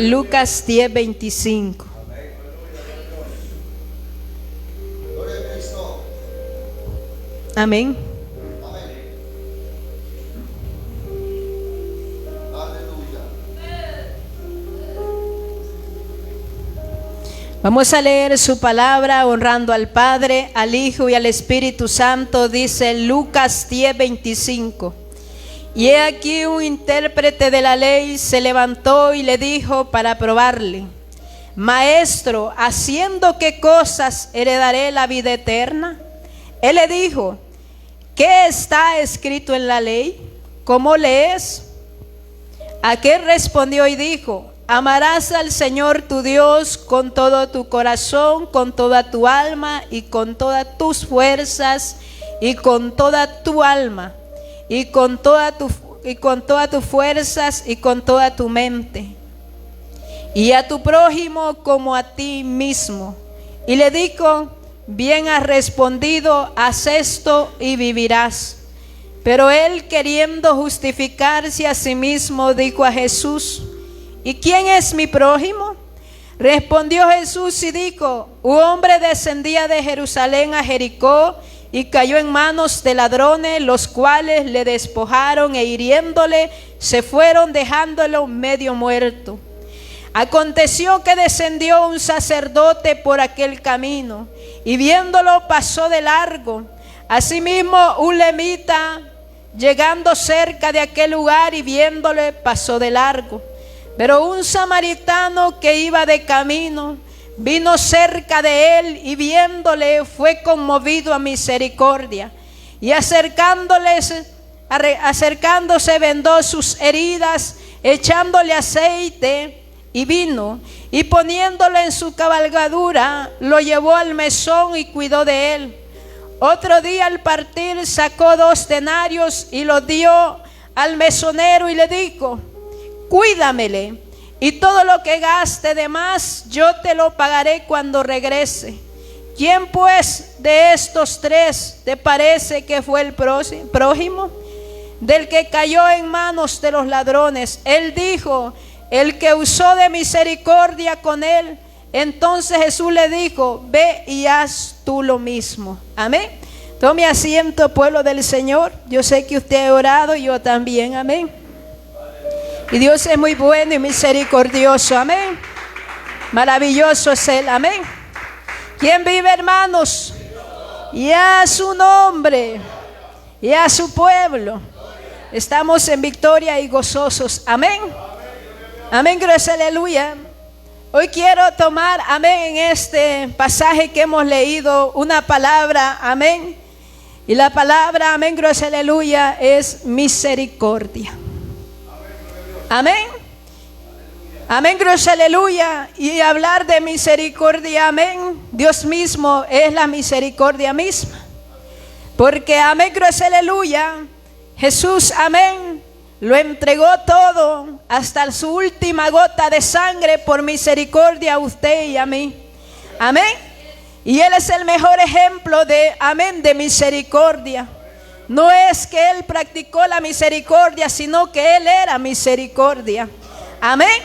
Lucas 10:25. Amén. Vamos a leer su palabra honrando al Padre, al Hijo y al Espíritu Santo. Dice Lucas 10:25. Y he aquí un intérprete de la ley se levantó y le dijo para probarle: Maestro, ¿haciendo qué cosas heredaré la vida eterna? Él le dijo: ¿qué está escrito en la ley? ¿Cómo lees? Aquel respondió y dijo: amarás al Señor tu Dios con todo tu corazón, con toda tu alma y con todas tus fuerzas y con toda tu alma y con todas tus fuerzas y con toda tu mente, y a tu prójimo como a ti mismo. Y le dijo: bien has respondido, haz esto y vivirás. Pero él, queriendo justificarse a sí mismo, dijo a Jesús: ¿y quién es mi prójimo? Respondió Jesús y dijo: un hombre descendía de Jerusalén a Jericó y cayó en manos de ladrones, los cuales le despojaron e hiriéndole se fueron, dejándolo medio muerto. Aconteció que descendió un sacerdote por aquel camino y viéndolo pasó de largo. Asimismo un levita, llegando cerca de aquel lugar y viéndole, pasó de largo. Pero un samaritano que iba de camino vino cerca de él y viéndole fue conmovido a misericordia, y acercándose vendó sus heridas, echándole aceite y vino, y poniéndole en su cabalgadura lo llevó al mesón y cuidó de él. Otro día al partir sacó 2 denarios y los dio al mesonero y le dijo: cuídamele, y todo lo que gaste de más yo te lo pagaré cuando regrese. ¿Quién pues de estos 3 te parece que fue el prójimo del que cayó en manos de los ladrones? Él dijo: el que usó de misericordia con él. Entonces Jesús le dijo: ve y haz tú lo mismo. Amén. Tome asiento, pueblo del Señor. Yo sé que usted ha orado y yo también. Amén. Y Dios es muy bueno y misericordioso. Amén. Maravilloso es Él. Amén. ¿Quién vive, hermanos? Y a su nombre y a su pueblo. Estamos en victoria y gozosos. Amén. Amén. Gracias, aleluya. Hoy quiero tomar, amén, en este pasaje que hemos leído una palabra, amén. Y la palabra, amén, gracias, aleluya, es misericordia. Amén. Amén, gracias, aleluya. Y hablar de misericordia, amén. Dios mismo es la misericordia misma. Porque, amén, gracias, aleluya, Jesús, amén, lo entregó todo hasta su última gota de sangre por misericordia a usted y a mí. Amén. Y Él es el mejor ejemplo de, amén, de misericordia. No es que Él practicó la misericordia, sino que Él era misericordia. Amén.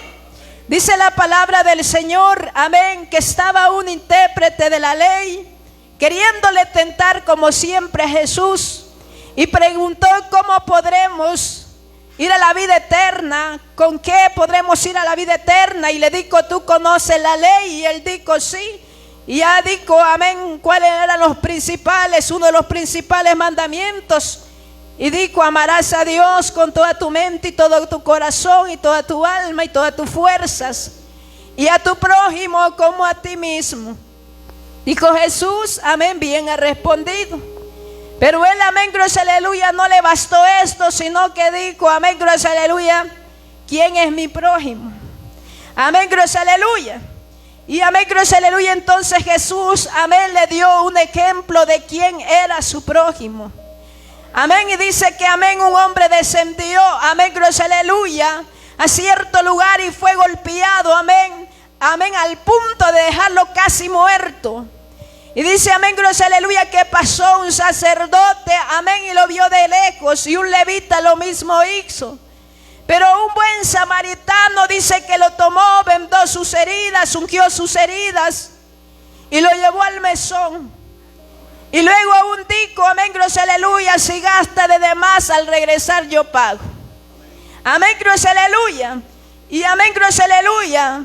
Dice la palabra del Señor, amén, que estaba un intérprete de la ley queriéndole tentar como siempre a Jesús, y preguntó: ¿cómo podremos ir a la vida eterna? ¿Con qué podremos ir a la vida eterna? Y le dijo: ¿tú conoces la ley? Y él dijo: sí. Y ya dijo, amén, cuáles eran los principales, uno de los principales mandamientos. Y dijo: amarás a Dios con toda tu mente y todo tu corazón y toda tu alma y todas tus fuerzas, y a tu prójimo como a ti mismo. Dijo Jesús: amén, bien ha respondido. Pero él, amén, gloria, aleluya, no le bastó esto, sino que dijo, amén, gloria, aleluya, ¿quién es mi prójimo? Amén, gloria, aleluya. Y amén, gloria, aleluya, entonces Jesús, amén, le dio un ejemplo de quién era su prójimo. Amén, y dice que, amén, un hombre descendió, amén, gloria, aleluya, a cierto lugar y fue golpeado, amén, amén, al punto de dejarlo casi muerto. Y dice, amén, gloria, aleluya, que pasó un sacerdote, amén, y lo vio de lejos, y un levita lo mismo hizo. Pero un buen samaritano dice que lo tomó, vendó sus heridas, ungió sus heridas y lo llevó al mesón. Y luego aún dijo, amén, gloria, aleluya, si gasta de demás, al regresar yo pago. Amén, gloria, aleluya. Y amén, gloria, aleluya.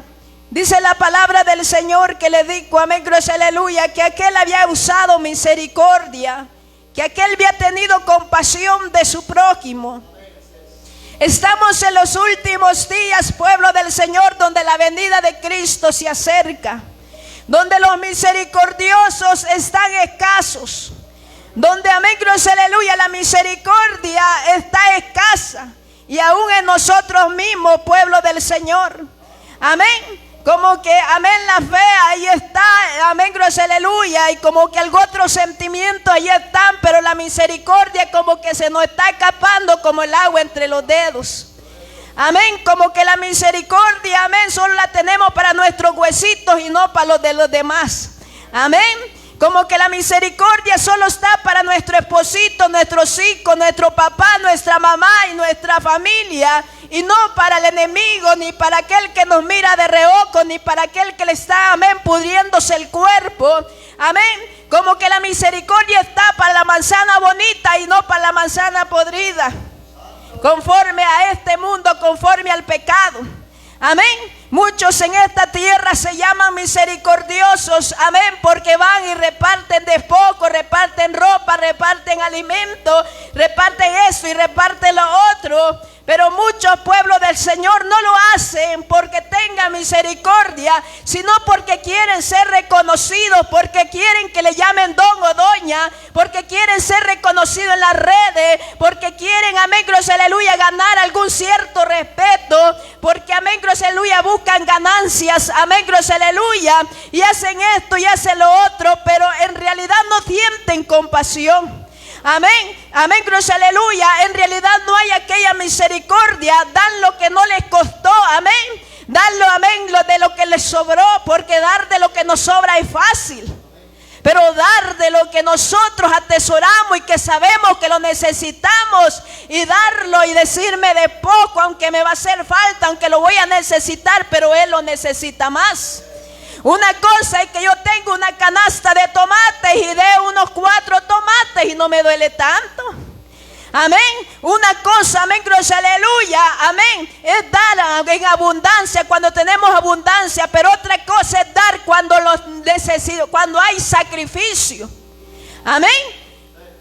Dice la palabra del Señor que le dijo, amén, gloria, aleluya, que aquel había usado misericordia, que aquel había tenido compasión de su prójimo. Estamos en los últimos días, pueblo del Señor, donde la venida de Cristo se acerca, donde los misericordiosos están escasos, donde, amén, gloria, aleluya, la misericordia está escasa, y aún en nosotros mismos, pueblo del Señor, amén. Como que, amén, la fe ahí está, amén, gloria, aleluya, y como que algún otro sentimiento ahí están, pero la misericordia como que se nos está escapando como el agua entre los dedos. Amén, como que la misericordia, amén, solo la tenemos para nuestros huesitos y no para los de los demás. Amén. Como que la misericordia solo está para nuestro esposito, nuestros hijos, nuestro papá, nuestra mamá y nuestra familia, y no para el enemigo, ni para aquel que nos mira de reojo, ni para aquel que le está, amén, pudriéndose el cuerpo. Amén. Como que la misericordia está para la manzana bonita y no para la manzana podrida, conforme a este mundo, conforme al pecado. Amén. Muchos en esta tierra se llaman misericordiosos, amén, porque van y reparten despojo, reparten ropa, reparten alimento, reparten eso y reparten lo otro. Pero muchos pueblos del Señor no lo hacen porque tengan misericordia, sino porque quieren ser reconocidos, porque quieren que le llamen don o doña, porque quieren ser reconocidos en las redes, porque quieren, amén, gloria, aleluya, ganar algún cierto respeto, porque, amén, gloria, aleluya, buscan ganancias, amén, gloria, aleluya, y hacen esto y hacen lo otro, pero en realidad no sienten compasión. Amén, amén, gloria, aleluya. En realidad no hay aquella misericordia. Dan lo que no les costó, amén. Dan amén, lo de lo que les sobró, porque dar de lo que nos sobra es fácil. Pero dar de lo que nosotros atesoramos y que sabemos que lo necesitamos, y darlo y decirme de poco, aunque me va a hacer falta, aunque lo voy a necesitar, pero Él lo necesita más. Una cosa es que yo tengo una canasta de tomates y de unos 4 tomates y no me duele tanto. Amén. Una cosa, amén, gloria, aleluya, amén, es dar en abundancia cuando tenemos abundancia, pero otra cosa es dar cuando los necesito, cuando hay sacrificio. Amén.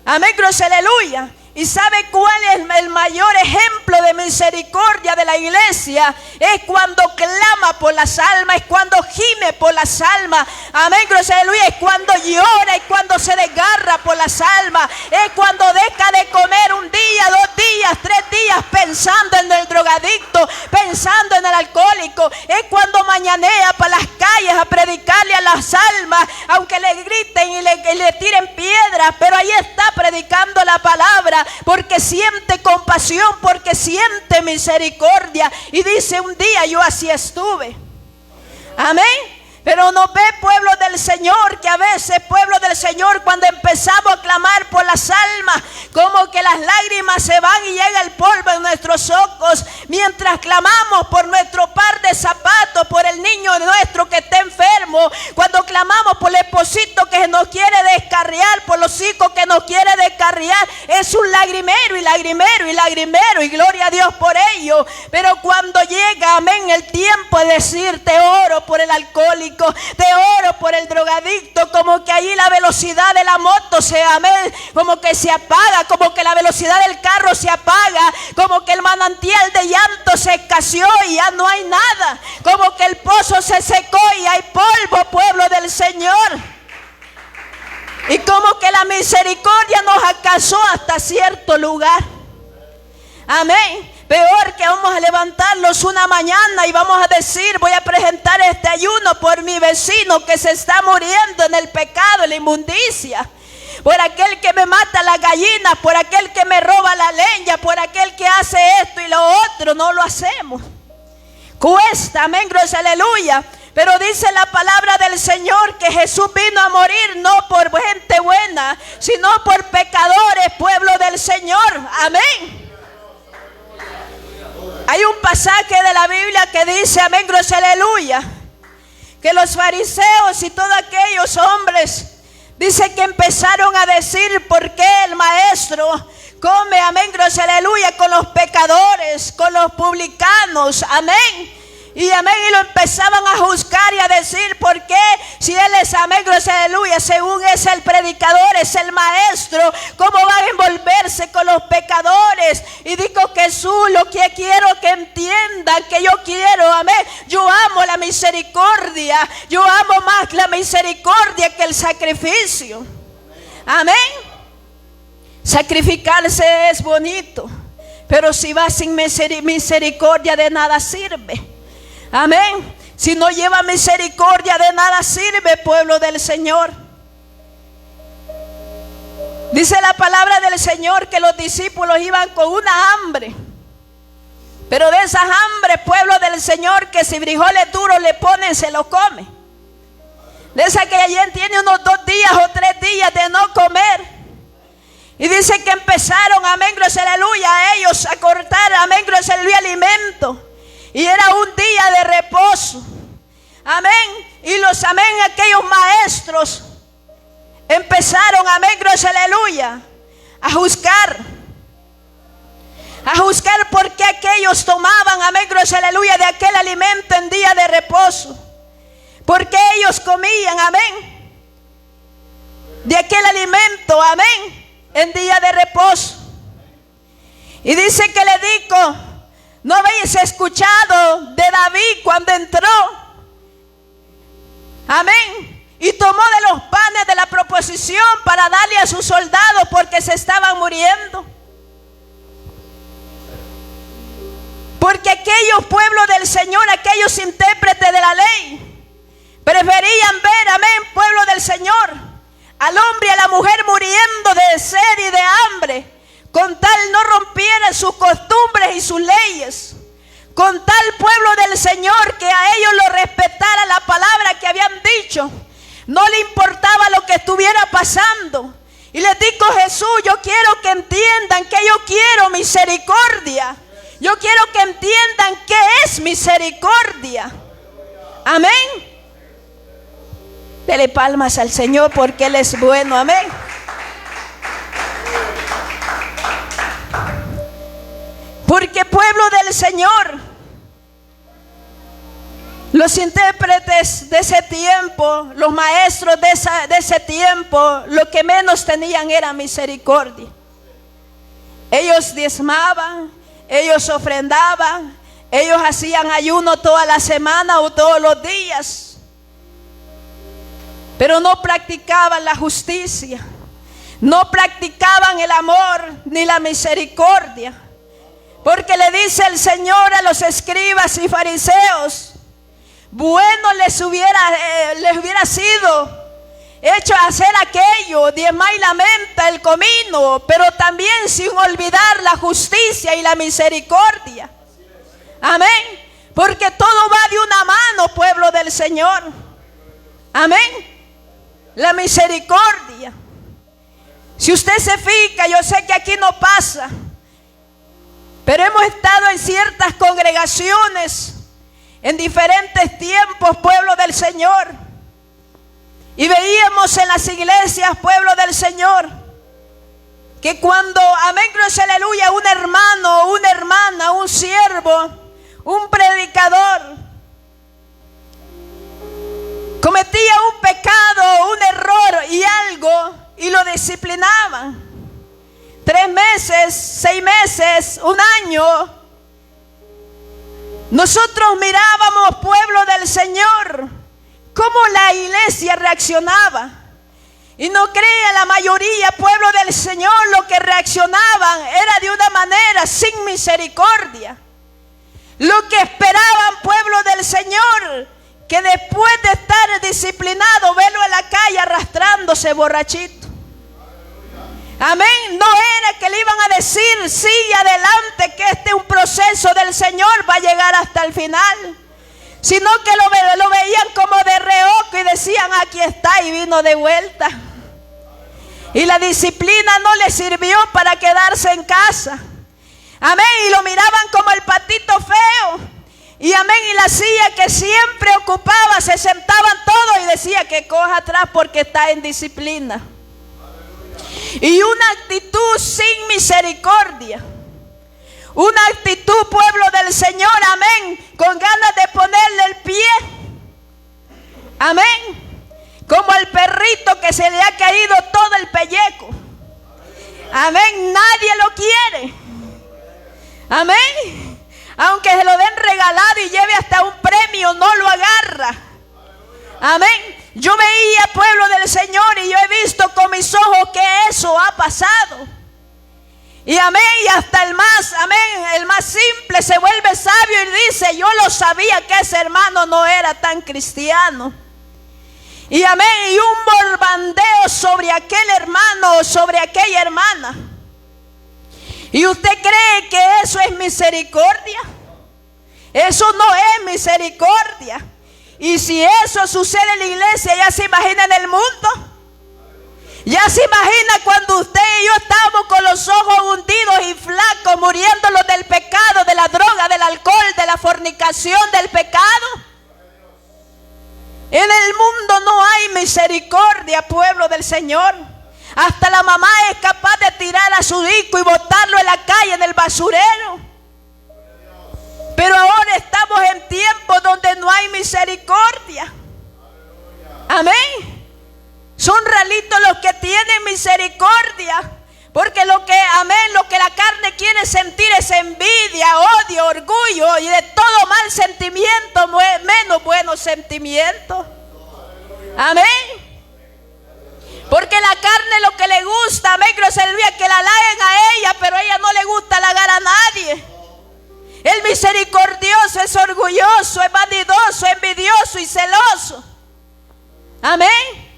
Amén, gloria, aleluya. ¿Y sabe cuál es el mayor ejemplo de misericordia de la iglesia? Es cuando clama por las almas, es cuando gime por las almas. Amén, gloria, aleluya. Es cuando llora, es cuando se desgarra por las almas. Es cuando deja de comer un día, 2 días, 3 días pensando en el drogadicto, pensando en el alcohólico. Es cuando mañanea para las calles a predicarle a las almas, aunque le griten y le tiren piedras, pero ahí está predicando la palabra, porque siente compasión, porque siente misericordia. Y dice, un día yo así estuve. Amén. Pero no ve, pueblo del Señor, que a veces, pueblo del Señor, cuando empezamos a clamar por las almas, como que las lágrimas se van y llega el polvo en nuestros ojos, mientras clamamos por nuestro par de zapatos, por el niño nuestro que está enfermo, cuando clamamos por el esposito que nos quiere descarriar, por los hijos que nos quiere descarriar, es un lagrimero y lagrimero y lagrimero, y gloria a Dios por ello. Pero cuando llega, amén, el tiempo de decir, te oro por el alcohólico, te oro por el drogadicto, como que ahí la velocidad de la moto se, amén, como que se apaga, como que la velocidad del carro se apaga, como que el manantial de llanto se escaseó y ya no hay nada, como que el pozo se secó y hay polvo, pueblo del Señor. Y como que la misericordia nos alcanzó hasta cierto lugar. Amén. Peor que vamos a levantarnos una mañana y vamos a decir, voy a presentar este ayuno por mi vecino que se está muriendo en el pecado, en la inmundicia, por aquel que me mata las gallinas, por aquel que me roba la leña, por aquel que hace esto y lo otro. No lo hacemos. Cuesta, amén, gloria, aleluya. Pero dice la palabra del Señor que Jesús vino a morir no por gente buena, sino por pecadores, pueblo del Señor. Amén. Hay un pasaje de la Biblia que dice, amén, gloria, aleluya, que los fariseos y todos aquellos hombres, dice que empezaron a decir, ¿por qué el maestro come, amén, gloria, aleluya, con los pecadores, con los publicanos, amén? Y amén, y lo empezaban a juzgar y a decir, ¿por qué? Si él es, amén, gloria, aleluya, según es el predicador, es el maestro, ¿cómo va a envolverse con los pecadores? Y dijo Jesús, lo que quiero que entiendan, que yo quiero, amén, yo amo la misericordia, yo amo más la misericordia que el sacrificio, amén. Sacrificarse es bonito, pero si va sin misericordia de nada sirve. Amén. Si no lleva misericordia de nada sirve, pueblo del Señor. Dice la palabra del Señor que los discípulos iban con una hambre, pero de esas hambres, pueblo del Señor, que si frijoles duros le ponen, se lo come. De esa que ayer tiene unos 2 días o 3 días de no comer. Y dice que empezaron, amén, gloria, aleluya, a ellos a cortar, amén, gloria, aleluya, alimento. Y era un día de reposo, amén. Y los, amén, aquellos maestros empezaron, amén, gloria, aleluya, a juzgar por qué aquellos tomaban, amén, gloria, aleluya, de aquel alimento en día de reposo. Porque ellos comían, amén, de aquel alimento, amén, en día de reposo. Y dice que le dijo, ¿no habéis escuchado de David cuando entró? Amén. Y tomó de los panes de la proposición para darle a sus soldados porque se estaban muriendo. Porque aquellos pueblos del Señor, aquellos intérpretes de la ley, preferían ver, amén, pueblo del Señor, al hombre y a la mujer muriendo de sed y de hambre, con tal no rompieran sus costumbres y sus leyes, con tal, pueblo del Señor, que a ellos lo respetara la palabra que habían dicho, no le importaba lo que estuviera pasando. Y les dijo Jesús, yo quiero que entiendan que yo quiero misericordia, yo quiero que entiendan qué es misericordia, amén. Dele palmas al Señor porque Él es bueno, amén. Porque pueblo del Señor, los intérpretes de ese tiempo, los maestros de ese tiempo, lo que menos tenían era misericordia. Ellos diezmaban, ellos ofrendaban, ellos hacían ayuno toda la semana o todos los días, pero no practicaban la justicia, no practicaban el amor ni la misericordia. Porque le dice el Señor a los escribas y fariseos, bueno les hubiera sido hecho hacer aquello, diezmar y lamenta el comino, pero también sin olvidar la justicia y la misericordia. Amén. Porque todo va de una mano, pueblo del Señor. Amén. La misericordia. Si usted se fija, yo sé que aquí no pasa, pero hemos estado en ciertas congregaciones en diferentes tiempos, pueblo del Señor, y veíamos en las iglesias, pueblo del Señor, que cuando, amén, gloria, aleluya, un hermano, una hermana, un siervo, un predicador cometía un pecado, un error y algo, y lo disciplinaban 3 meses, 6 meses, 1 año, nosotros mirábamos, pueblo del Señor, cómo la iglesia reaccionaba. Y no crea la mayoría, pueblo del Señor, lo que reaccionaban era de una manera sin misericordia. Lo que esperaban, pueblo del Señor, que después de estar disciplinado, verlo en la calle arrastrándose borrachito. Amén. No era que le iban a decir, sigue adelante, que este es un proceso del Señor, va a llegar hasta el final. Sino que lo veían como de reojo y decían, aquí está, y vino de vuelta. Y la disciplina no le sirvió para quedarse en casa. Amén. Y lo miraban como el patito feo. Y amén. Y la silla que siempre ocupaba, se sentaban todos y decía que coja atrás porque está en disciplina. Y una actitud sin misericordia. Una actitud, pueblo del Señor, amén, con ganas de ponerle el pie. Amén. Como el perrito que se le ha caído todo el pellejo. Amén. Nadie lo quiere. Amén. Aunque se lo den regalado y lleve hasta un premio, no lo agarra. Amén. Yo veía, pueblo del Señor, y yo he visto con mis ojos que eso ha pasado. Y amén, y hasta el más simple se vuelve sabio y dice: yo lo sabía que ese hermano no era tan cristiano. Y amén, y un borbandeo sobre aquel hermano o sobre aquella hermana. ¿Y usted cree que eso es misericordia? Eso no es misericordia. Y si eso sucede en la iglesia, ¿ya se imagina en el mundo? Ya se imagina cuando usted y yo estamos con los ojos hundidos y flacos, muriéndolos del pecado, de la droga, del alcohol, de la fornicación, del pecado. En el mundo no hay misericordia, pueblo del Señor. Hasta la mamá es capaz de tirar a su hijo y botarlo en la calle, en el basurero. Pero ahora estamos en tiempos donde no hay misericordia. Amén. Son raritos los que tienen misericordia. Porque lo que la carne quiere sentir es envidia, odio, orgullo y de todo mal sentimiento, menos buenos sentimientos. Amén. Porque la carne lo que le gusta, amén, que servía que la halaguen a ella, pero a ella no le gusta halagar a nadie. El misericordioso es orgulloso, es vanidoso, envidioso y celoso. Amén.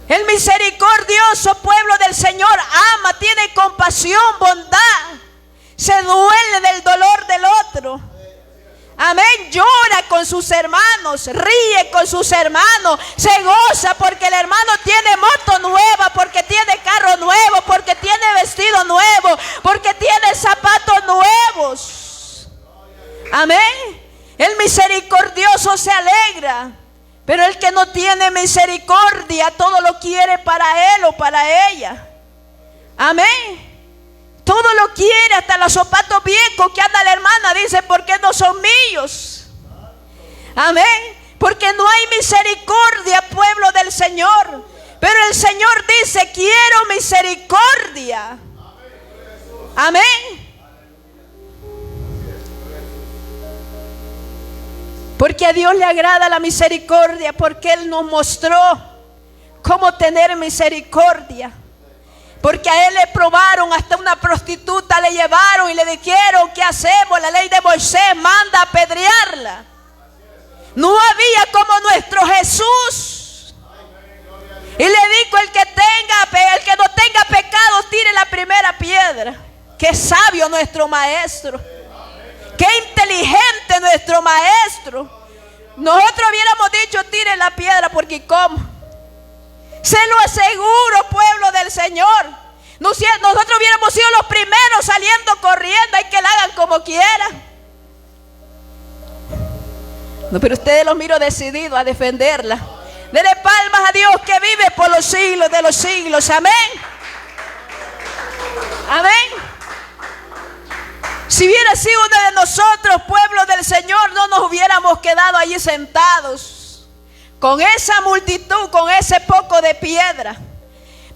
El misericordioso, pueblo del Señor, ama, tiene compasión, bondad. Se duele del dolor del otro. Amén. Llora con sus hermanos, ríe con sus hermanos, se goza porque el hermano tiene moto nueva, porque tiene carro nuevo, porque tiene vestido nuevo, porque tiene zapatos nuevos. Amén. El misericordioso se alegra. Pero el que no tiene misericordia, todo lo quiere para él o para ella. Amén. Todo lo quiere, hasta los zapatos viejos que anda la hermana, dice: ¿por qué no son míos? Amén. Porque no hay misericordia, pueblo del Señor. Pero el Señor dice: quiero misericordia. Amén. Porque a Dios le agrada la misericordia, porque Él nos mostró cómo tener misericordia. Porque a Él le probaron, hasta una prostituta le llevaron y le dijeron: ¿qué hacemos? La ley de Moisés manda apedrearla. No había como nuestro Jesús. Y le dijo: el que no tenga pecado, tire la primera piedra. Qué sabio nuestro maestro. Qué inteligente nuestro maestro. Nosotros hubiéramos dicho: tire la piedra, porque ¿cómo? Se lo aseguro, pueblo del Señor. Nosotros hubiéramos sido los primeros saliendo corriendo. Hay que la hagan como quieran. No, pero ustedes los miro decididos a defenderla. Denle palmas a Dios que vive por los siglos de los siglos. Amén. Amén. Si hubiera sido uno de nosotros, pueblo del Señor, no nos hubiéramos quedado allí sentados con esa multitud, con ese poco de piedra.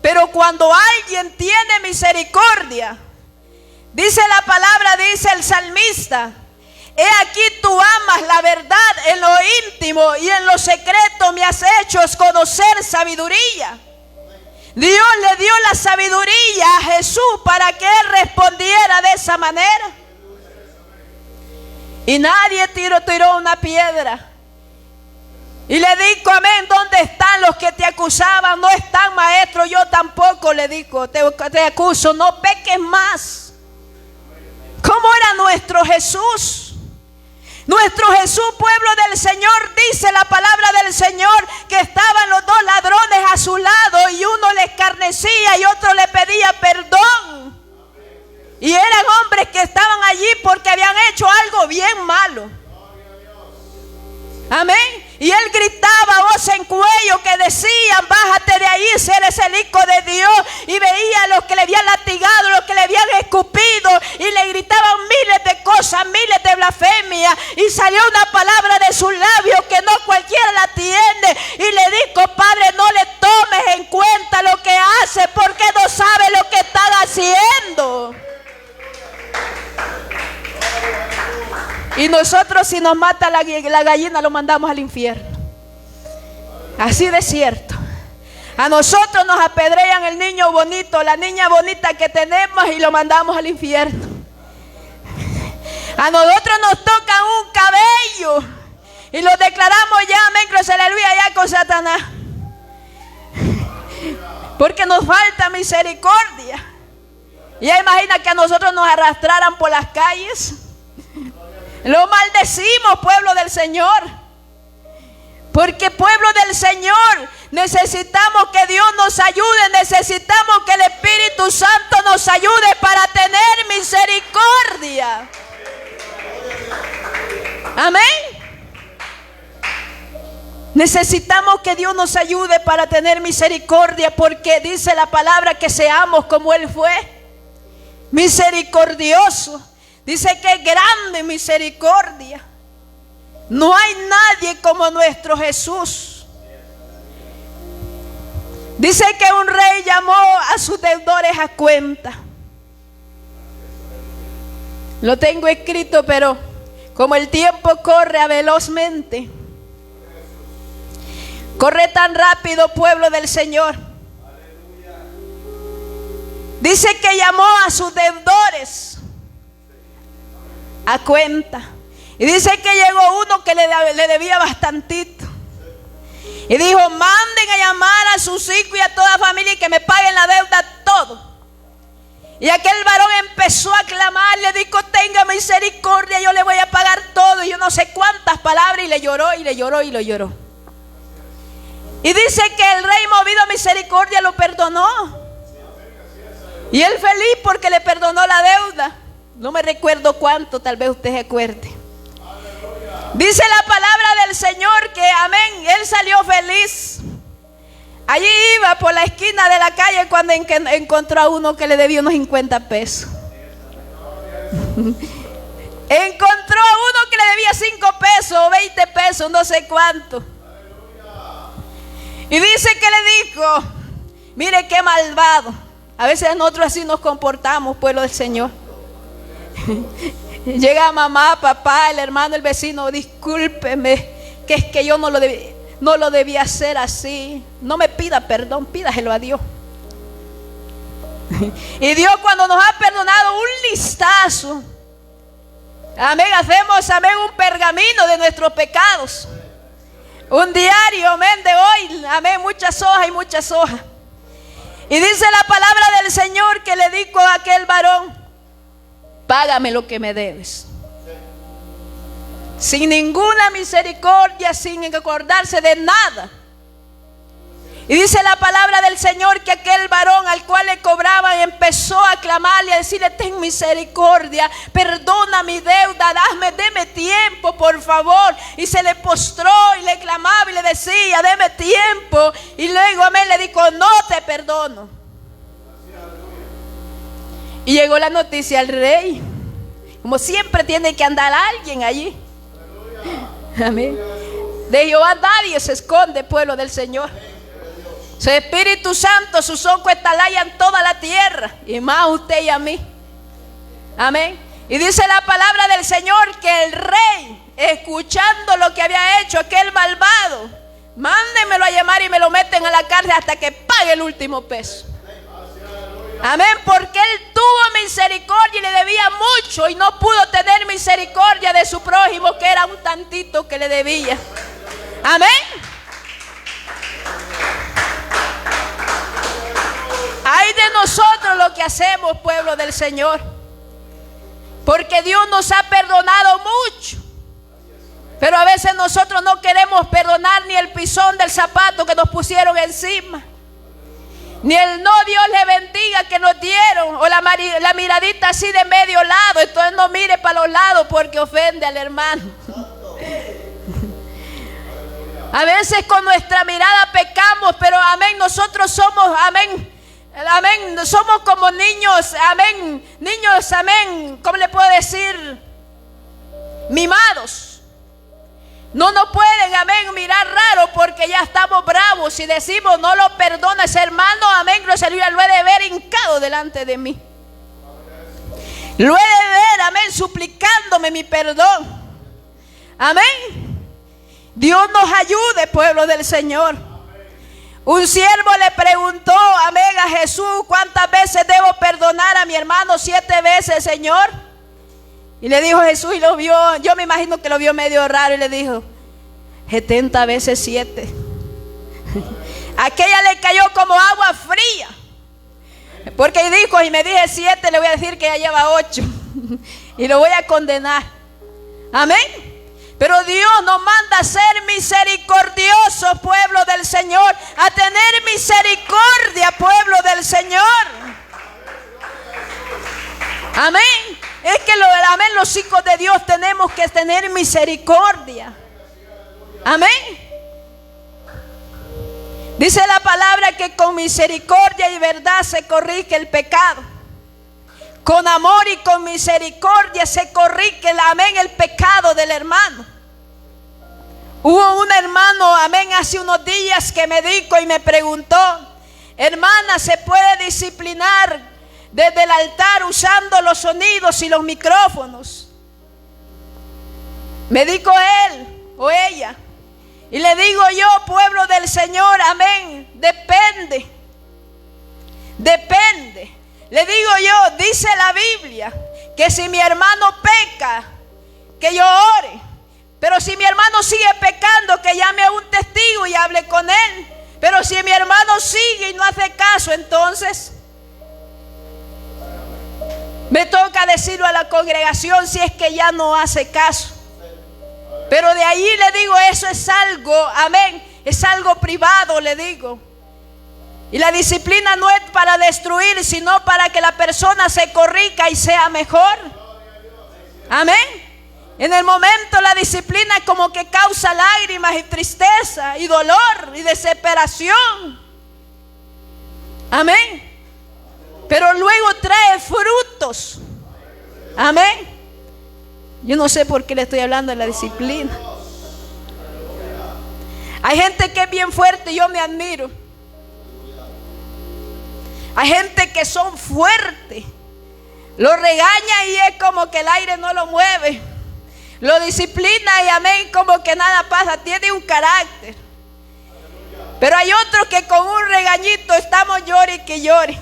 Pero cuando alguien tiene misericordia, dice la palabra, dice el salmista: he aquí tú amas la verdad en lo íntimo y en lo secreto me has hecho conocer sabiduría. Dios le dio la sabiduría a Jesús para que Él respondiera de esa manera. Y nadie tiró una piedra. Y le dijo: amén, ¿dónde están los que te acusaban? No están, maestro. Yo tampoco, le dijo, te acuso, no peques más. ¿Cómo era nuestro Jesús? Nuestro Jesús, pueblo del Señor, dice la palabra del Señor que estaban los dos ladrones a su lado y uno le escarnecía y otro le pedía perdón. Y eran hombres nosotros si nos mata la gallina lo mandamos al infierno. Así de cierto. A nosotros nos apedrean el niño bonito, la niña bonita que tenemos y lo mandamos al infierno. A nosotros nos tocan un cabello y lo declaramos ya, amén, gloria, aleluya, ya con Satanás. Porque nos falta misericordia. Ya imagina que a nosotros nos arrastraran por las calles. Lo maldecimos, pueblo del Señor. Porque pueblo del Señor, necesitamos que Dios nos ayude. Necesitamos que el Espíritu Santo nos ayude para tener misericordia. Amén. Necesitamos que Dios nos ayude para tener misericordia, porque dice la palabra que seamos como Él fue, misericordioso. Dice que es grande misericordia. No hay nadie como nuestro Jesús. Dice que un rey llamó a sus deudores a cuenta. Lo tengo escrito, pero como el tiempo corre velozmente, corre tan rápido, pueblo del Señor. Dice que llamó a sus deudores a cuenta. Y dice que llegó uno que le debía bastantito. Y dijo: manden a llamar a sus hijos y a toda familia y que me paguen la deuda todo. Y aquel varón empezó a clamar, le dijo: tenga misericordia, yo le voy a pagar todo. Y yo no sé cuántas palabras, y le lloró y le lloró y lo lloró. Y dice que el rey, movido a misericordia, lo perdonó. Y él feliz porque le perdonó la deuda. No me recuerdo cuánto, tal vez usted se acuerde. Dice la palabra del Señor que, amén, él salió feliz. Allí iba por la esquina de la calle cuando encontró a uno que le debía unos 50 pesos. Encontró a uno que le debía 5 pesos o 20 pesos, no sé cuánto. Y dice que le dijo: mire qué malvado. A veces nosotros así nos comportamos, pueblo del Señor. Llega mamá, papá, el hermano, el vecino: discúlpeme, que es que yo no lo debía hacer así. No me pida perdón, pídaselo a Dios. Y Dios, cuando nos ha perdonado, un listazo, amén, hacemos, amén, un pergamino de nuestros pecados, un diario, amén, de hoy, amén, muchas hojas y muchas hojas. Y dice la palabra del Señor que le dijo a aquel varón: págame lo que me debes. Sin ninguna misericordia, sin acordarse de nada. Y dice la palabra del Señor que aquel varón al cual le cobraban empezó a clamarle, a decirle: ten misericordia, perdona mi deuda, deme tiempo, por favor. Y se le postró y le clamaba y le decía: deme tiempo. Y luego, amén, le dijo: no te perdono. Y llegó la noticia al rey. Como siempre tiene que andar alguien allí. Amén. De Jehová nadie se esconde, pueblo del Señor. Su Espíritu Santo, sus ojos estalayan en toda la tierra, y más a usted y a mí. Amén. Y dice la palabra del Señor que el rey, escuchando lo que había hecho aquel malvado, mándenmelo a llamar y me lo meten a la cárcel hasta que pague el último peso. Amén, porque él tuvo misericordia y le debía mucho y no pudo tener misericordia de su prójimo, que era un tantito que le debía. Amén. Ay de nosotros lo que hacemos, pueblo del Señor, porque Dios nos ha perdonado mucho, pero a veces nosotros no queremos perdonar ni el pisón del zapato que nos pusieron encima, ni el no Dios le bendiga que nos dieron, o la miradita así de medio lado. Entonces no mire para los lados porque ofende al hermano. A veces con nuestra mirada pecamos, pero amén, nosotros somos, amén, amén, somos como niños, amén, niños, amén, ¿cómo le puedo decir? Mimados. No nos pueden, amén, mirar raro porque ya estamos bravos y decimos: no lo perdona ese hermano, amén, grosería, lo he de ver hincado delante de mí. Lo he de ver, amén, suplicándome mi perdón. Amén. Dios nos ayude, pueblo del Señor. Un siervo le preguntó, amén, a Jesús: ¿cuántas veces debo perdonar a mi hermano? 7 veces, Señor. Y le dijo Jesús, y lo vio, yo me imagino que lo vio medio raro, y le dijo: 70 veces 7. Aquella le cayó como agua fría, porque dijo: y me dije 7, le voy a decir que ya lleva 8 y lo voy a condenar. Amén. Pero Dios nos manda a ser misericordiosos, pueblo del Señor, a tener misericordia, pueblo del Señor. Amén. Es que amén, los hijos de Dios tenemos que tener misericordia. Amén. Dice la palabra que con misericordia y verdad se corrige el pecado. Con amor y con misericordia se corrige, amén, el pecado del hermano. Hubo un hermano, amén, hace unos días que me dijo y me preguntó: hermana, ¿se puede disciplinar desde el altar usando los sonidos y los micrófonos? Me dijo él o ella. Y le digo yo, pueblo del Señor, amén, depende. Le digo yo, dice la Biblia que si mi hermano peca, que yo ore. Pero si mi hermano sigue pecando, que llame a un testigo y hable con él. Pero si mi hermano sigue y no hace caso, entonces me toca decirlo a la congregación si es que ya no hace caso. Pero de ahí le digo, eso es algo, amén, es algo privado, le digo. Y la disciplina no es para destruir, sino para que la persona se corrija y sea mejor. Amén. En el momento la disciplina como que causa lágrimas y tristeza y dolor y desesperación. Amén. Pero luego trae frutos. Amén. Yo no sé por qué le estoy hablando de la disciplina. Hay gente que es bien fuerte y yo me admiro. Hay gente que son fuertes. Lo regaña y es como que el aire no lo mueve. Lo disciplina y amén, como que nada pasa. Tiene un carácter. Pero hay otros que con un regañito estamos llore y que llore.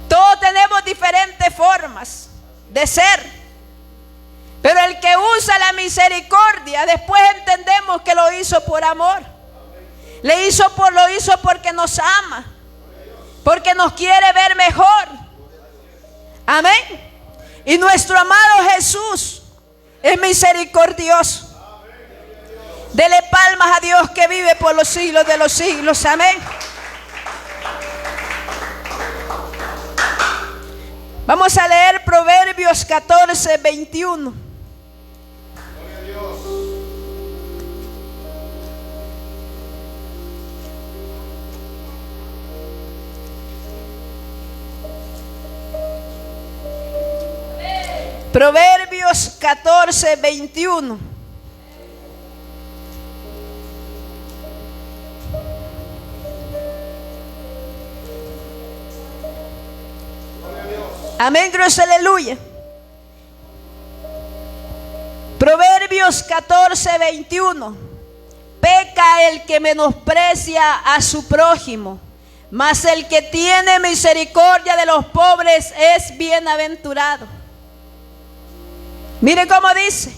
Todos tenemos diferentes formas de ser. Pero el que usa la misericordia, después entendemos que lo hizo por amor. Lo hizo porque nos ama. Porque nos quiere ver mejor. Amén. Y nuestro amado Jesús es misericordioso. Dele palmas a Dios que vive por los siglos de los siglos. Amén. Vamos a leer Proverbios 14, 21. Proverbios 14, 21. Amén, gloria, aleluya. Proverbios 14, 21. Peca el que menosprecia a su prójimo, mas el que tiene misericordia de los pobres es bienaventurado. Mire cómo dice.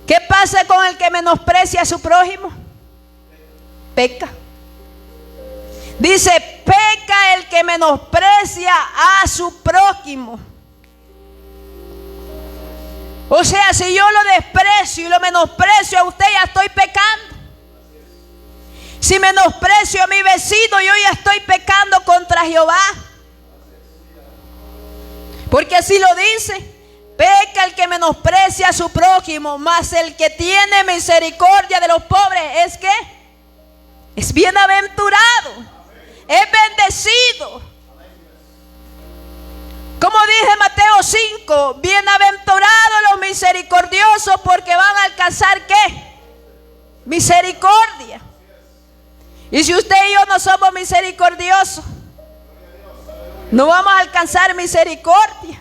¿Qué pasa con el que menosprecia a su prójimo? Peca. Dice, peca el que menosprecia a su prójimo. O sea, si yo lo desprecio y lo menosprecio a usted, ya estoy pecando. Si menosprecio a mi vecino, yo ya estoy pecando contra Jehová. Porque así lo dice. Peca el que menosprecia a su prójimo, mas el que tiene misericordia de los pobres es que es bienaventurado, es bendecido. Como dice Mateo 5, bienaventurados los misericordiosos, porque van a alcanzar ¿qué? Misericordia. Y si usted y yo no somos misericordiosos, no vamos a alcanzar misericordia.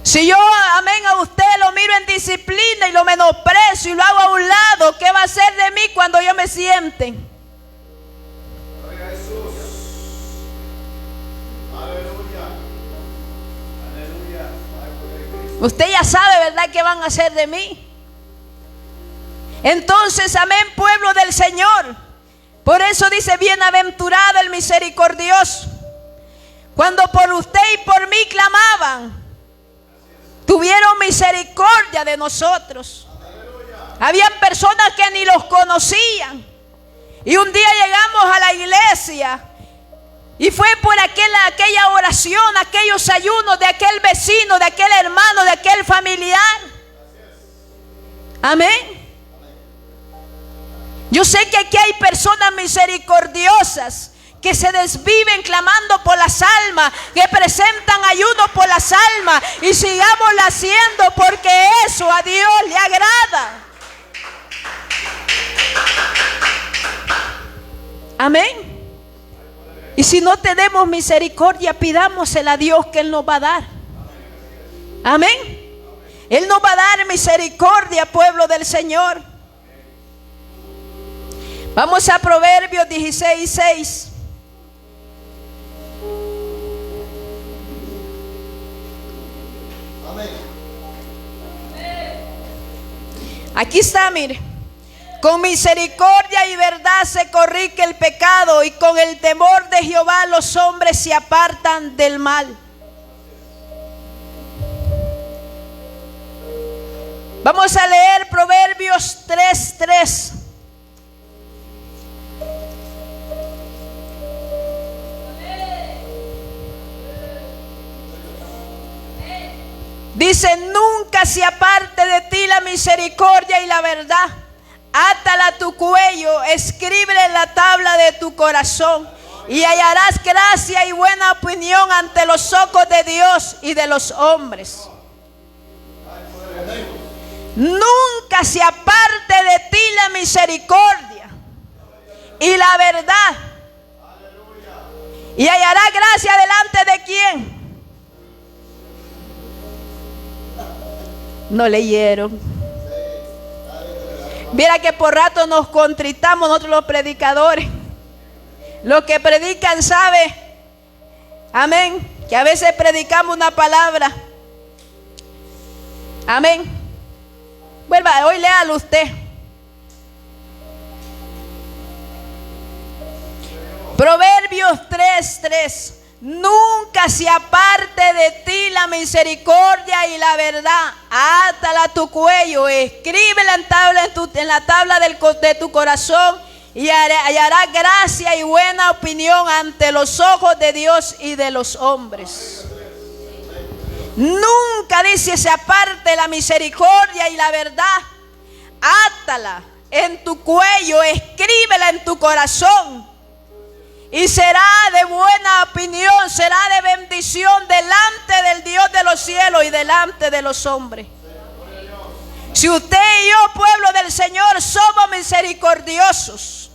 Si yo, amén, a usted lo miro en disciplina y lo menosprecio y lo hago a un lado, ¿qué va a hacer de mí cuando yo me siente? Gloria a Jesús. Aleluya. Aleluya. Usted ya sabe, ¿verdad?, qué van a hacer de mí. Entonces, amén, pueblo del Señor. Por eso dice: bienaventurado el misericordioso. Cuando por usted y por mí clamaban, tuvieron misericordia de nosotros. Habían personas que ni los conocían. Y un día llegamos a la iglesia y fue por aquella oración, aquellos ayunos de aquel vecino, de aquel hermano, de aquel familiar. Amén. Yo sé que aquí hay personas misericordiosas que se desviven clamando por las almas, que presentan ayuno por las almas, y sigámoslo haciendo porque eso a Dios le agrada. Amén. Y si no tenemos misericordia, pidámosela a Dios, que Él nos va a dar. Amén. Él nos va a dar misericordia, pueblo del Señor. Vamos a Proverbios 16:6. Aquí está, mire. Con misericordia y verdad se corrige el pecado, y con el temor de Jehová los hombres se apartan del mal. Vamos a leer Proverbios 3:3. Dice: nunca se aparte de ti la misericordia y la verdad. Átala a tu cuello, escríbele en la tabla de tu corazón, y hallarás gracia y buena opinión ante los ojos de Dios y de los hombres. Nunca se aparte de ti la misericordia y la verdad. Y hallará gracia delante de quién. No leyeron. Mira que por rato nos contritamos nosotros los predicadores. Los que predican saben, amén, que a veces predicamos una palabra. Amén. Vuelva, hoy léalo usted. Proverbios 3:3. Nunca se aparte de ti la misericordia y la verdad. Átala a tu cuello, escríbela en la tabla de tu corazón, y hallará gracia y buena opinión ante los ojos de Dios y de los hombres. Nunca, dice, se aparte la misericordia y la verdad. Átala en tu cuello, escríbela en tu corazón, y será de buena opinión, será de bendición delante del Dios de los cielos y delante de los hombres. Si usted y yo, pueblo del Señor, somos misericordiosos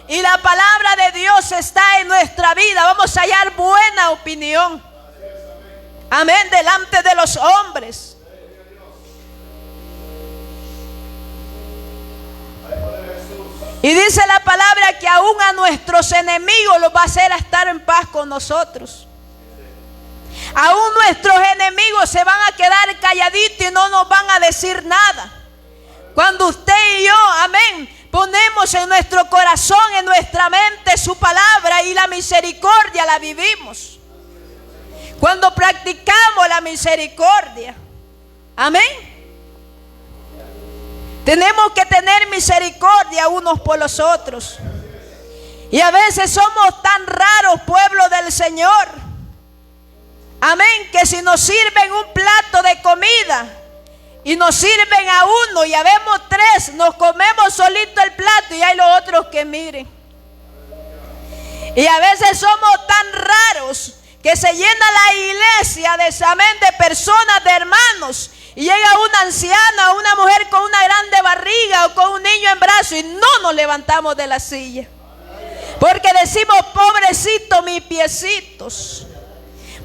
y la palabra de Dios está en nuestra vida, vamos a hallar buena opinión. Amén, delante de los hombres. Y dice la palabra que aún a nuestros enemigos los va a hacer a estar en paz con nosotros. Aún nuestros enemigos se van a quedar calladitos y no nos van a decir nada. Cuando usted y yo, amén, ponemos en nuestro corazón, en nuestra mente su palabra, y la misericordia la vivimos. Cuando practicamos la misericordia, amén, tenemos que tener misericordia unos por los otros. Y a veces somos tan raros, pueblo del Señor, amén, que si nos sirven un plato de comida y nos sirven a uno y habemos tres, nos comemos solito el plato y hay los otros que miren. Y a veces somos tan raros que se llena la iglesia de, amén, de personas, de hermanos, y llega una anciana, una mujer con una grande barriga o con un niño en brazos y no nos levantamos de la silla, porque decimos: pobrecito mis piecitos,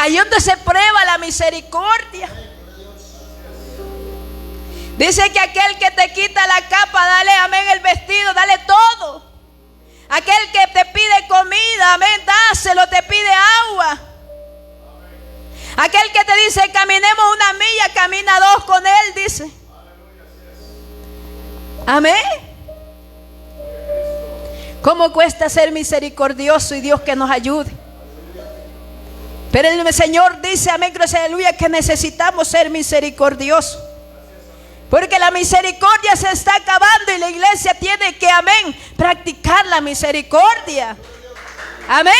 Ahí donde se prueba la misericordia. Dice que aquel que te quita la capa, dale, amén, el vestido, dale todo. Aquel que te pide comida, amén, dáselo, te pide agua. Aquel que te dice caminemos una milla, camina 2 con él, dice. Amén. ¿Cómo cuesta ser misericordioso y Dios que nos ayude? Pero el Señor dice, amén, gracias, aleluya, que necesitamos ser misericordiosos. Porque la misericordia se está acabando y la iglesia tiene que, amén, practicar la misericordia. Amén.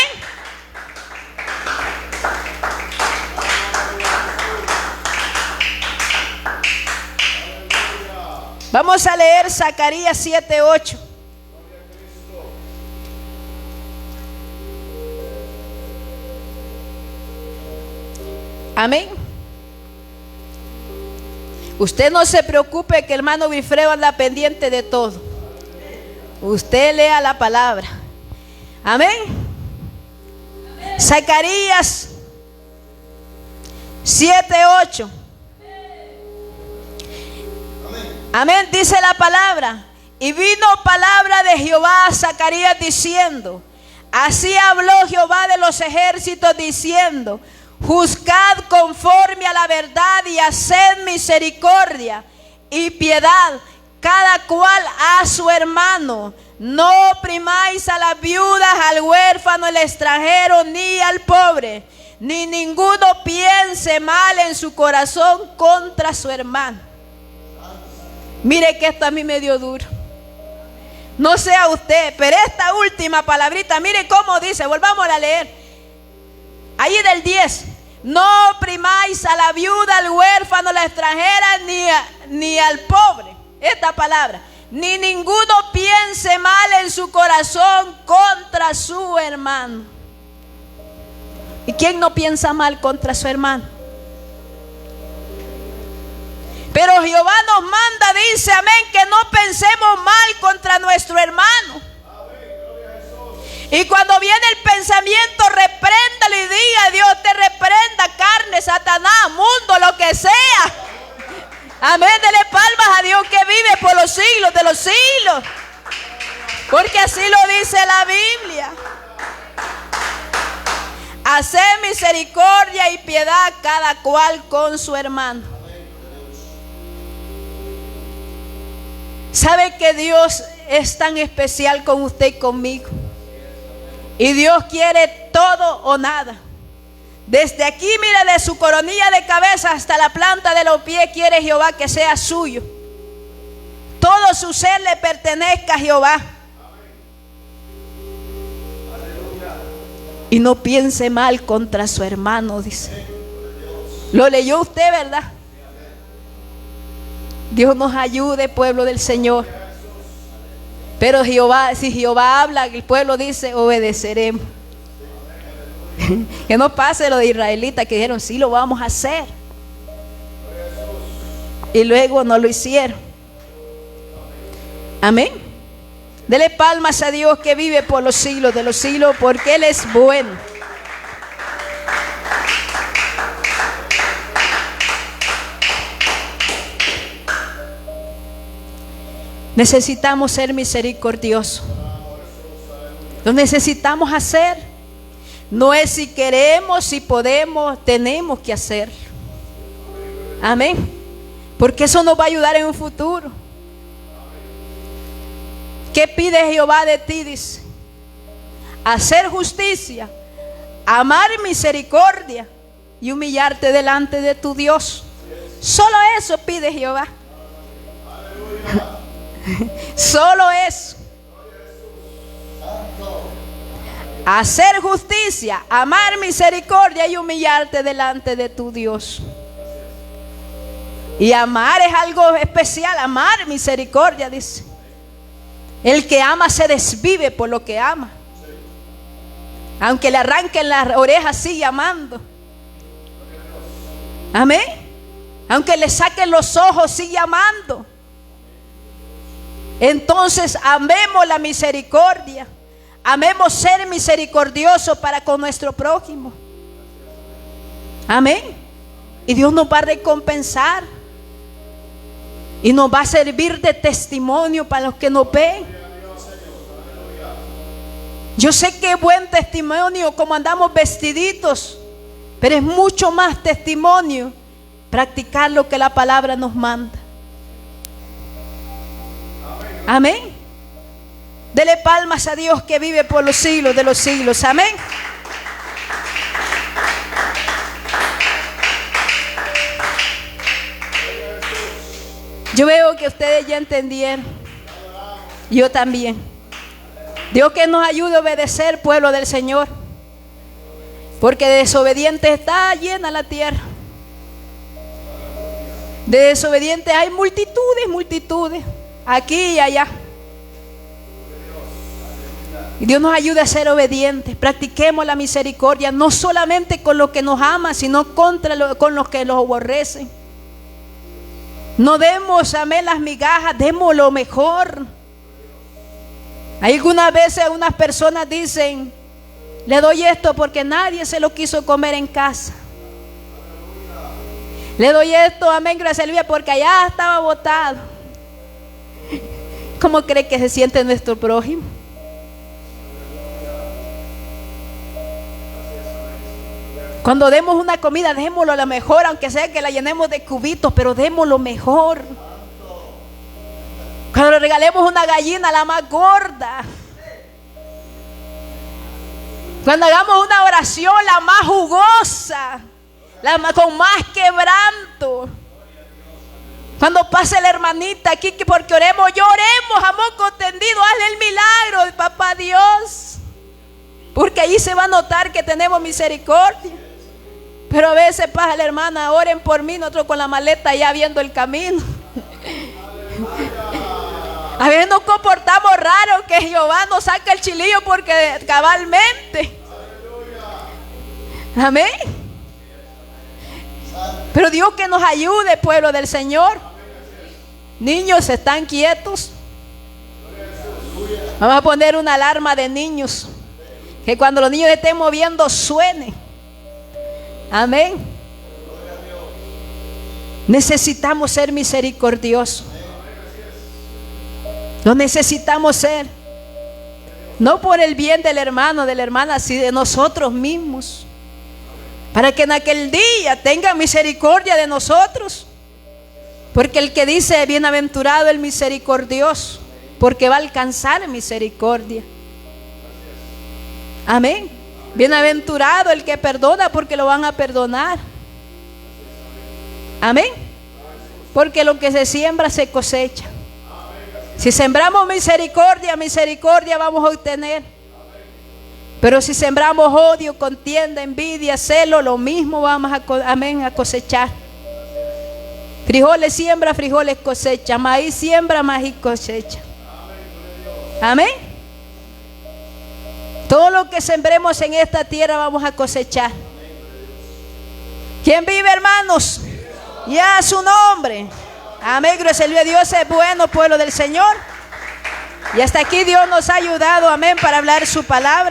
Vamos a leer Zacarías 7:8. Amén. Usted no se preocupe que el hermano Wilfredo anda pendiente de todo. Usted lea la palabra. Amén. Zacarías 7:8. Amén. Dice la palabra. Y vino palabra de Jehová a Zacarías diciendo: así habló Jehová de los ejércitos diciendo: juzgad conforme a la verdad y haced misericordia y piedad, cada cual a su hermano. No oprimáis a las viudas, al huérfano, al extranjero, ni al pobre, ni ninguno piense mal en su corazón contra su hermano. Mire que esto a mí me dio duro. No sé a usted, pero esta última palabrita, mire cómo dice, volvamos a leer. Ahí del 10. No oprimáis a la viuda, al huérfano, a la extranjera, ni al pobre. Esta palabra. Ni ninguno piense mal en su corazón contra su hermano. ¿Y quién no piensa mal contra su hermano? Pero Jehová nos manda, dice, amén, que no pensemos mal contra nuestro hermano. Y cuando viene el pensamiento, repréndalo y diga: Dios te reprenda, carne, Satanás, mundo, lo que sea. Amén, dele palmas a Dios que vive por los siglos de los siglos. Porque así lo dice la Biblia. Haced misericordia y piedad cada cual con su hermano. ¿Sabe que Dios es tan especial con usted y conmigo? Y Dios quiere todo o nada. Desde aquí, mire, de su coronilla de cabeza hasta la planta de los pies, quiere Jehová que sea suyo. Todo su ser le pertenezca a Jehová. Y no piense mal contra su hermano, dice. Lo leyó usted, ¿verdad? Dios nos ayude, pueblo del Señor. Pero Jehová, si Jehová habla, el pueblo dice: obedeceremos. Que no pase lo de israelitas que dijeron: sí, lo vamos a hacer, y luego no lo hicieron. Amén. Dele palmas a Dios que vive por los siglos de los siglos, porque Él es bueno. Necesitamos ser misericordiosos. Lo necesitamos hacer. No es si queremos, si podemos, tenemos que hacer. Amén. Porque eso nos va a ayudar en un futuro. ¿Qué pide Jehová de ti? Dice: hacer justicia, amar misericordia y humillarte delante de tu Dios. Solo eso pide Jehová. Solo eso. Hacer justicia, amar misericordia y humillarte delante de tu Dios. Y amar es algo especial. Amar misericordia, dice. El que ama se desvive por lo que ama. Aunque le arranquen las orejas, sigue amando. Amén. Aunque le saquen los ojos, sigue amando. Entonces amemos la misericordia. Amemos ser misericordiosos para con nuestro prójimo. Amén. Y Dios nos va a recompensar. Y nos va a servir de testimonio para los que nos ven. Yo sé que es buen testimonio como andamos vestiditos, pero es mucho más testimonio practicar lo que la palabra nos manda. Amén. Dele palmas a Dios que vive por los siglos de los siglos. Amén. Yo veo que ustedes ya entendieron. Yo también. Dios que nos ayude a obedecer, pueblo del Señor. Porque de desobedientes está llena la tierra. De desobedientes hay multitudes, multitudes. Aquí y allá. Y Dios nos ayude a ser obedientes. Practiquemos la misericordia, no solamente con los que nos aman, sino con los que los aborrecen. No demos, amén, las migajas, demos lo mejor. Algunas veces algunas personas dicen: le doy esto porque nadie se lo quiso comer en casa. Le doy esto, amén, gracias a Dios, porque allá estaba botado. ¿Cómo cree que se siente nuestro prójimo? Cuando demos una comida, démoslo a lo mejor, aunque sea que la llenemos de cubitos, pero démoslo mejor. Cuando le regalemos una gallina, la más gorda. Cuando hagamos una oración, la más jugosa, con más quebranto. Cuando pase la hermanita aquí, que porque oremos, lloremos a moco tendido, hazle el milagro de papá Dios. Porque ahí se va a notar que tenemos misericordia. Pero a veces pasa la hermana: oren por mí, nosotros con la maleta ya viendo el camino. A veces nos comportamos raro, que Jehová nos saca el chilillo porque cabalmente. Amén. Pero Dios que nos ayude, pueblo del Señor. Niños, ¿están quietos? Vamos a poner una alarma de niños, que cuando los niños estén moviendo suene. Amén. Necesitamos ser misericordiosos. Lo necesitamos ser. No por el bien del hermano, de la hermana, sino de nosotros mismos. Para que en aquel día tenga misericordia de nosotros. Porque el que dice: bienaventurado el misericordioso, porque va a alcanzar misericordia. Amén. Bienaventurado el que perdona, porque lo van a perdonar. Amén. Porque lo que se siembra se cosecha. Si sembramos misericordia, misericordia vamos a obtener. Pero si sembramos odio, contienda, envidia, celo, lo mismo vamos a cosechar. Frijoles siembra, frijoles cosecha. Maíz siembra, maíz cosecha. Amén. Todo lo que sembremos en esta tierra vamos a cosechar. ¿Quién vive, hermanos? Ya a su nombre. Amén, gracias a Dios es bueno, pueblo del Señor. Y hasta aquí Dios nos ha ayudado, amén, para hablar su palabra.